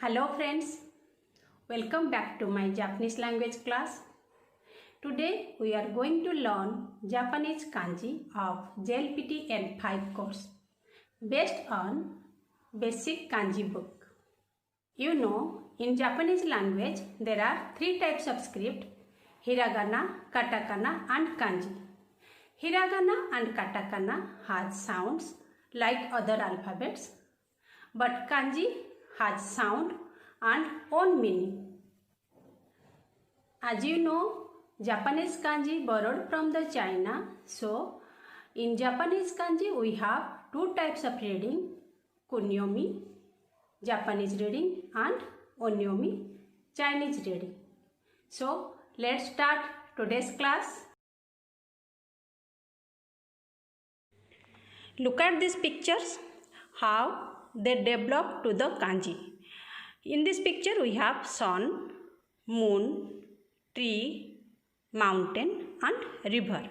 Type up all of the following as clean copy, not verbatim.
Hello friends, welcome back to my Japanese language class. Today we are going to learn Japanese kanji of JLPT N5 course based on basic kanji book. You know, in Japanese language there are three types of script: hiragana, katakana and kanji. Hiragana and katakana has sounds like other alphabets, but kanji has sound and own meaning. As you know, Japanese kanji borrowed from the China. So, in Japanese kanji we have two types of reading: kunyomi, Japanese reading, and onyomi, Chinese reading. So, let's start today's class. Look at these pictures, how they develop to the kanji. In this picture we have sun, moon, tree, mountain and river.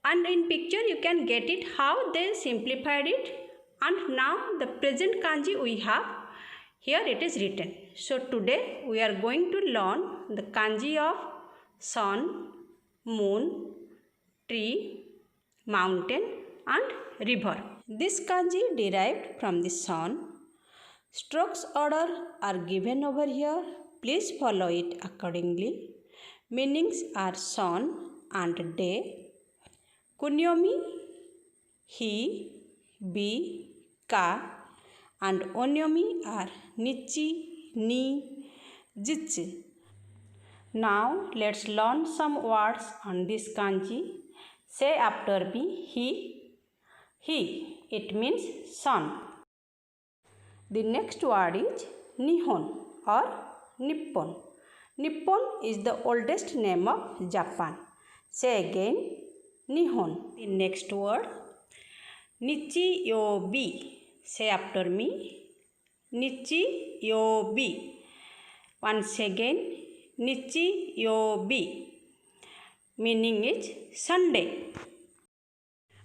And in picture you can get it how they simplified it, and now the present kanji we have here it is written. So today we are going to learn the kanji of sun, moon, tree, mountain and river. This kanji derived from the sun. Strokes order are given over here. Please follow it accordingly. Meanings are sun and day. Kunyomi, he, be, ka, and onyomi are nichi, ni, jitsu. Now let's learn some words on this kanji. Say after me, he. He, it means sun. The next word is Nihon or Nippon. Nippon is the oldest name of Japan. Say again, Nihon. The next word, Nichi-yobi. Say after me, Nichi-yobi. Once again, Nichi-yobi. Meaning is Sunday.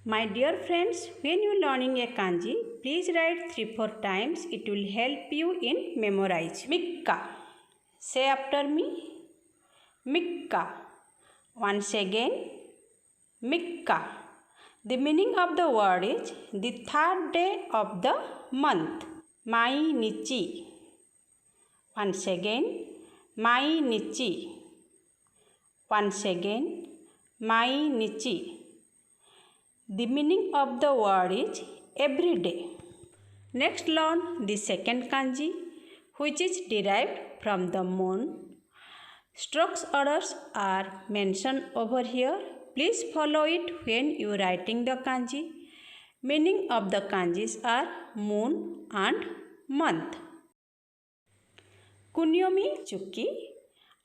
My dear friends, when you learning a kanji, please write 3-4 times. It will help you in memorize. Mikka. Say after me. Mikka. Once again. Mikka. The meaning of the word is the third day of the month. Mainichi. Once again. Mainichi. Once again. Mainichi. The meaning of the word is every day. Next learn the second kanji, which is derived from the moon. Strokes orders are mentioned over here. Please follow it when you writing the kanji. Meaning of the kanjis are moon and month. Kunyomi, Chuki,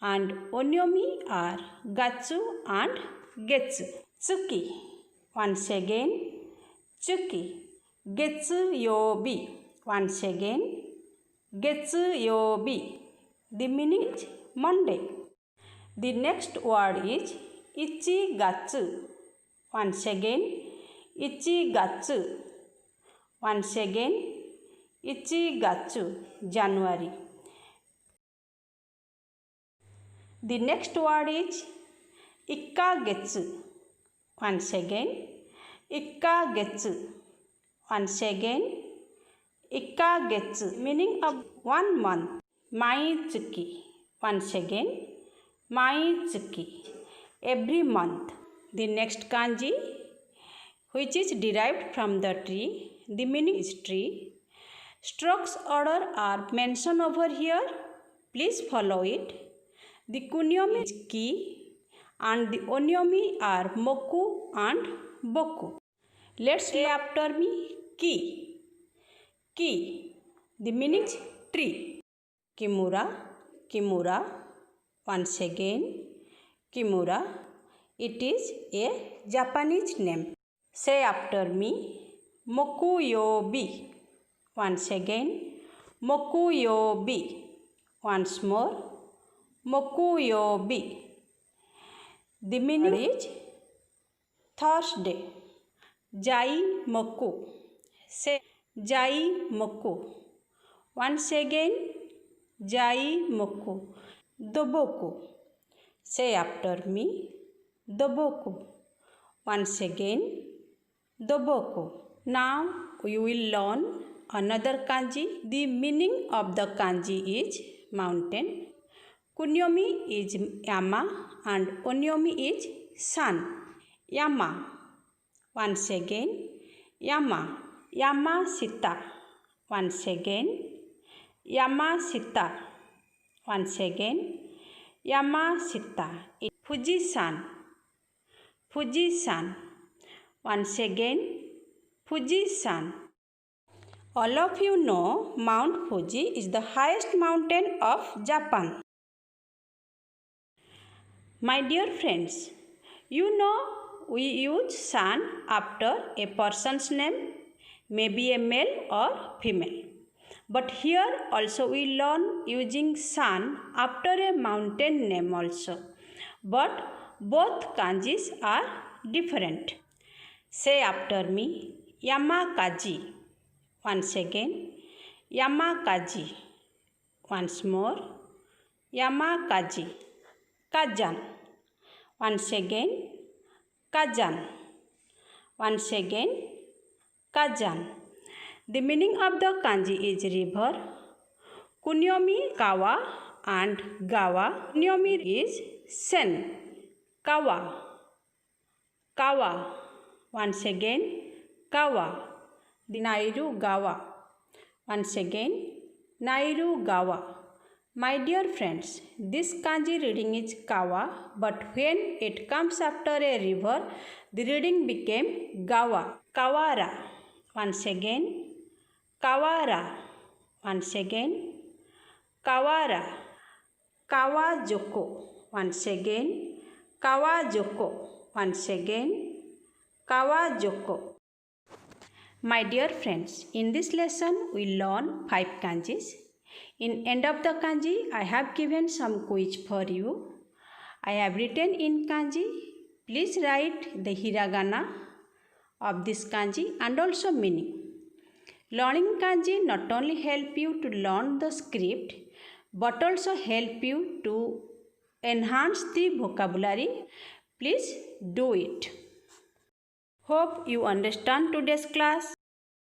and onyomi are Gatsu and Getsu. Tsuki. Once again, Tsuki. Getsu-yobi. Once again, Getsu-yobi. The meaning is Monday. The next word is Ichigatsu. Once again, Ichigatsu. Once again, Ichigatsu. January. The next word is Ikkagetsu. Once again, Ikkagetsu. Once again, Ikkagetsu. Meaning of 1 month. Maitsuki. Once again, Maitsuki. Every month. The next kanji, which is derived from the tree. The meaning is tree. Strokes order are mentioned over here. Please follow it. The kunyomi is ki, and the onyomi are moku and boku. Let's say after me, ki. Ki. The meaning is tree. Kimura, Kimura. Once again, Kimura. It is a Japanese name. Say after me, Mokuyobi. Once again, Mokuyobi. Once more, Mokuyobi. The meaning is Thursday. Jai Moku. Say Jai Moku. Once again, jai moku, doboku. Say after me, doboku. Once again, doboku. Now we will learn another kanji. The meaning of the kanji is mountain. Kunyomi is yama and onyomi is sun. Yama. Once again, yama. Yamashita. Once again, Yamashita. Once again, Yamashita. Fuji-san. Fuji-san. Once again, Fuji-san. All of you know Mount Fuji is the highest mountain of Japan. My dear friends, you know we use san after a person's name, maybe a male or female. But here also we learn using san after a mountain name also. But both kanjis are different. Say after me, Yamakaji. Once again, Yamakaji. Once more, Yamakaji. Kazan. Once again, Kazan. Once again, Kazan. The meaning of the kanji is river. Kunyomi, kawa and gawa. Kunyomi is sen. Kawa. Kawa. Once again, kawa. The Nairu gawa. Once again, Nairu gawa. My dear friends, this kanji reading is kawa, but when it comes after a river, the reading became gawa. Kawara. Once again, Kawara. Once again, Kawara. Kawajoko. Once again, Kawajoko. Once again, Kawajoko. My dear friends, in this lesson we learn 5 kanjis. In end of the kanji, I have given some quiz for you. I have written in kanji. Please write the hiragana of this kanji and also meaning. Learning kanji not only help you to learn the script, but also help you to enhance the vocabulary. Please do it. Hope you understand today's class.